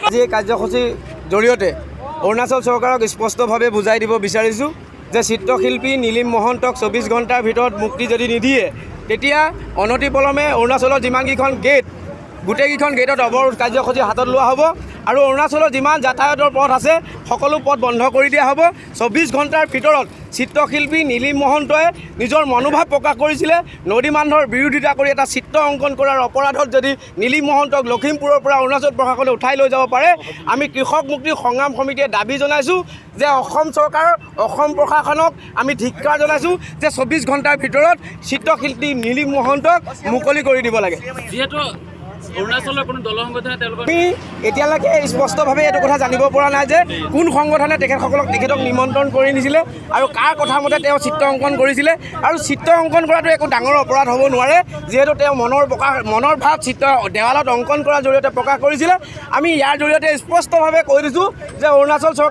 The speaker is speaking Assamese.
আজি এই কাৰ্যসূচীৰ জৰিয়তে অৰুণাচল চৰকাৰক স্পষ্টভাৱে বুজাই দিব বিচাৰিছোঁ যে চিত্ৰশিল্পী নীলিম মহন্তক 24 ঘণ্টাৰ ভিতৰত মুক্তি যদি নিদিয়ে তেতিয়া অনতিপলমে অৰুণাচলৰ যিমানকেইখন গেট গোটেইকেইখন গেটত অৱৰোধ কাৰ্যসূচী হাতত লোৱা হ'ব আৰু অৰুণাচলৰ যিমান যাতায়াতৰ পথ আছে সকলো পথ বন্ধ কৰি দিয়া হ'ব। 24 ঘণ্টাৰ ভিতৰত চিত্ৰশিল্পী নীলিম মহন্তই নিজৰ মনোভাৱ প্ৰকাশ কৰিছিলে নদী বান্ধৰ বিৰোধিতা কৰি এটা চিত্ৰ অংকন কৰাৰ অপৰাধত যদি নীলিম মহন্তক লখিমপুৰৰ পৰা অৰুণাচল প্ৰশাসনে উঠাই লৈ যাব পাৰে আমি কৃষক মুক্তি সংগ্ৰাম সমিতিয়ে দাবী জনাইছোঁ যে অসম চৰকাৰৰ অসম প্ৰশাসনক আমি ধিক্কাৰ জনাইছোঁ যে 24 ঘণ্টাৰ ভিতৰত চিত্ৰশিল্পী নীলিম মহন্তক মুকলি কৰি দিব লাগে। যিহেতু অৰুণাচলৰ কোনো দল সংগঠনে আমি এতিয়ালৈকে স্পষ্টভাৱে এইটো কথা জানিব পৰা নাই যে কোন সংগঠনে তেখেতক নিমন্ত্ৰণ কৰি নিছিলে আৰু কাৰ কথা মতে তেওঁ চিত্ৰ অংকন কৰিছিলে আৰু চিত্ৰ অংকন কৰাটো একো ডাঙৰ অপৰাধ হ'ব নোৱাৰে যিহেতু তেওঁ মনৰ ভাৱ চিত্ৰ দেৱালত অংকন কৰাৰ জৰিয়তে প্ৰকাশ কৰিছিলে। আমি ইয়াৰ জৰিয়তে স্পষ্টভাৱে কৈ দিছোঁ যে অৰুণাচল চৰকাৰ